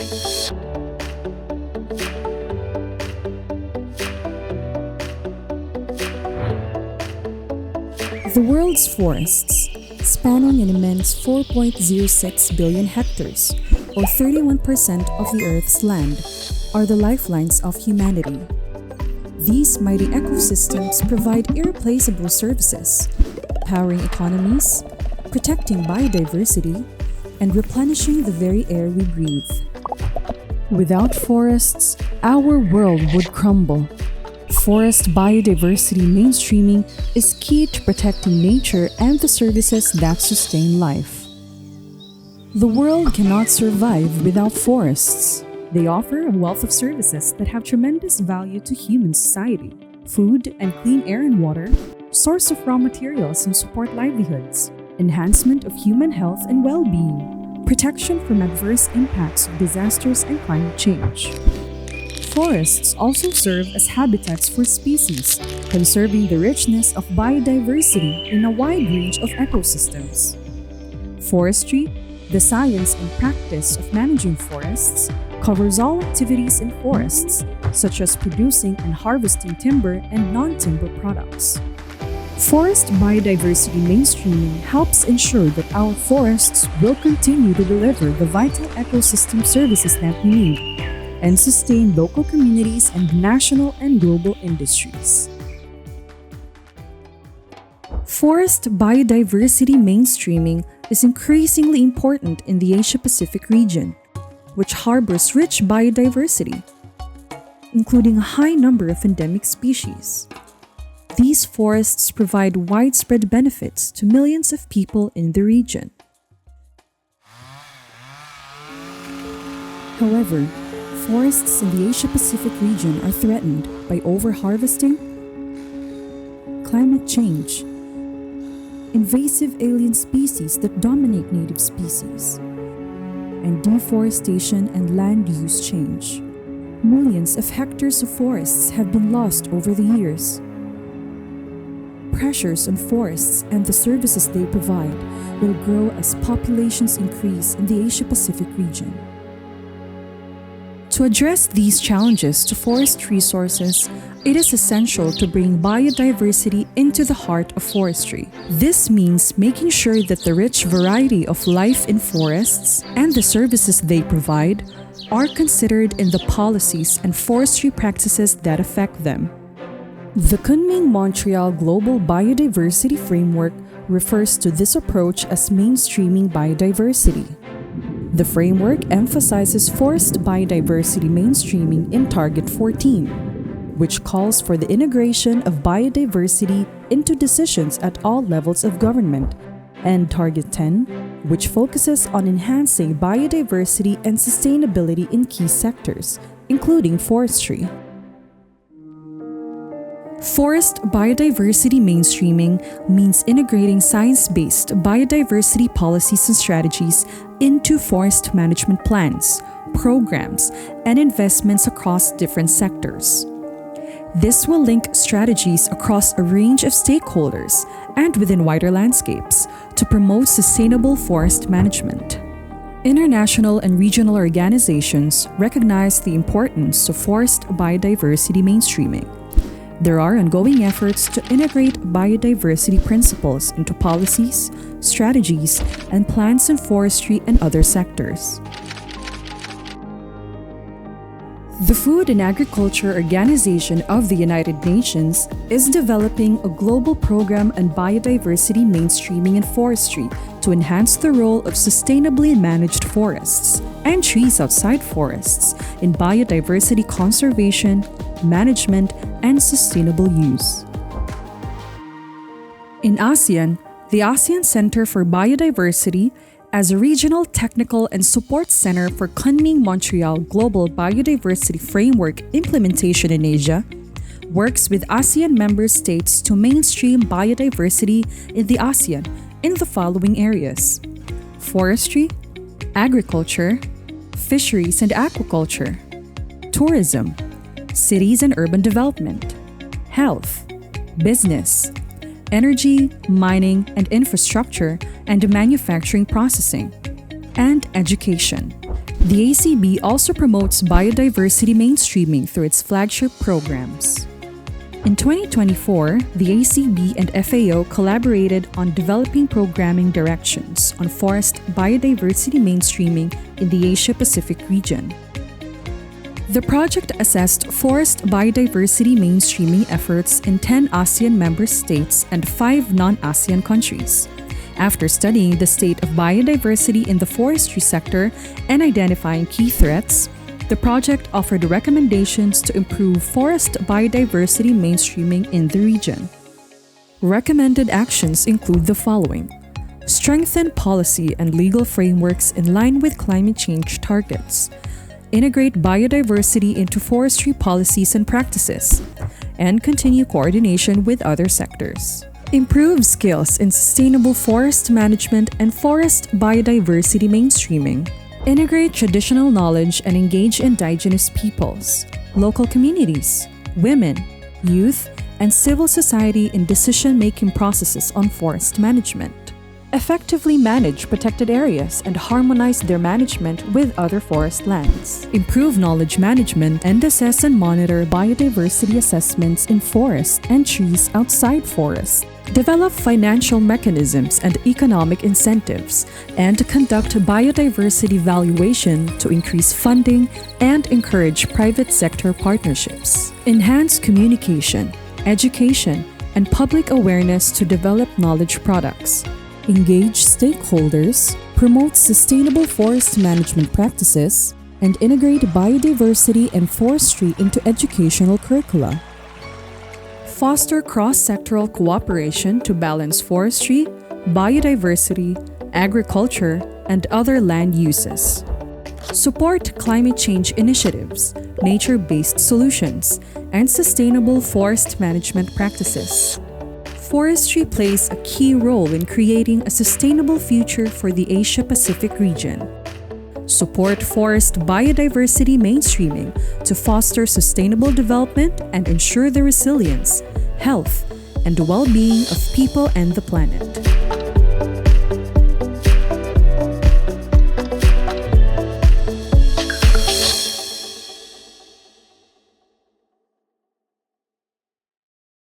The world's forests, spanning an immense 4.06 billion hectares, or 31% of the Earth's land, are the lifelines of humanity. These mighty ecosystems provide irreplaceable services, powering economies, protecting biodiversity, and replenishing the very air we breathe. Without forests, our world would crumble. Forest biodiversity mainstreaming is key to protecting nature and the services that sustain life. The world cannot survive without forests. They offer a wealth of services that have tremendous value to human society: food and clean air and water, source of raw materials and support livelihoods, enhancement of human health and well-being, protection from adverse impacts of disasters and climate change. Forests also serve as habitats for species, conserving the richness of biodiversity in a wide range of ecosystems. Forestry, the science and practice of managing forests, covers all activities in forests, such as producing and harvesting timber and non-timber products. Forest biodiversity mainstreaming helps ensure that our forests will continue to deliver the vital ecosystem services that we need and sustain local communities and national and global industries. Forest biodiversity mainstreaming is increasingly important in the Asia-Pacific region, which harbors rich biodiversity, including a high number of endemic species. These forests provide widespread benefits to millions of people in the region. However, forests in the Asia-Pacific region are threatened by overharvesting, climate change, invasive alien species that dominate native species, and deforestation and land use change. Millions of hectares of forests have been lost over the years. Pressures on forests and the services they provide will grow as populations increase in the Asia-Pacific region. To address these challenges to forest resources, it is essential to bring biodiversity into the heart of forestry. This means making sure that the rich variety of life in forests and the services they provide are considered in the policies and forestry practices that affect them. The Kunming-Montreal Global Biodiversity Framework refers to this approach as mainstreaming biodiversity. The framework emphasizes forest biodiversity mainstreaming in Target 14, which calls for the integration of biodiversity into decisions at all levels of government, and Target 10, which focuses on enhancing biodiversity and sustainability in key sectors, including forestry. Forest biodiversity mainstreaming means integrating science-based biodiversity policies and strategies into forest management plans, programs, and investments across different sectors. This will link strategies across a range of stakeholders and within wider landscapes to promote sustainable forest management. International and regional organizations recognize the importance of forest biodiversity mainstreaming. There are ongoing efforts to integrate biodiversity principles into policies, strategies, and plans in forestry and other sectors. The Food and Agriculture Organization of the United Nations is developing a global program on biodiversity mainstreaming in forestry to enhance the role of sustainably managed forests and trees outside forests in biodiversity conservation, management, and sustainable use. In ASEAN, the ASEAN Center for Biodiversity, as a regional technical and support center for Kunming-Montreal Global Biodiversity Framework implementation in Asia, works with ASEAN member states to mainstream biodiversity in the ASEAN in the following areas: forestry, agriculture, fisheries and aquaculture, tourism, cities and urban development, health, business, energy, mining and infrastructure, and manufacturing processing, and education. The ACB also promotes biodiversity mainstreaming through its flagship programs. In 2024, the ACB and FAO collaborated on developing programming directions on forest biodiversity mainstreaming in the Asia-Pacific region. The project assessed forest biodiversity mainstreaming efforts in 10 ASEAN member states and 5 non-ASEAN countries. After studying the state of biodiversity in the forestry sector and identifying key threats, the project offered recommendations to improve forest biodiversity mainstreaming in the region. Recommended actions include the following: strengthen policy and legal frameworks in line with climate change targets, integrate biodiversity into forestry policies and practices, and continue coordination with other sectors. Improve skills in sustainable forest management and forest biodiversity mainstreaming. Integrate traditional knowledge and engage indigenous peoples, local communities, women, youth, and civil society in decision-making processes on forest management. Effectively manage protected areas and harmonize their management with other forest lands. Improve knowledge management and assess and monitor biodiversity assessments in forests and trees outside forests. Develop financial mechanisms and economic incentives, and conduct biodiversity valuation to increase funding and encourage private sector partnerships. Enhance communication, education, and public awareness to develop knowledge products. Engage stakeholders, promote sustainable forest management practices, and integrate biodiversity and forestry into educational curricula. Foster cross-sectoral cooperation to balance forestry, biodiversity, agriculture, and other land uses. Support climate change initiatives, nature-based solutions, and sustainable forest management practices. Forestry plays a key role in creating a sustainable future for the Asia-Pacific region. Support forest biodiversity mainstreaming to foster sustainable development and ensure the resilience, health, and well-being of people and the planet.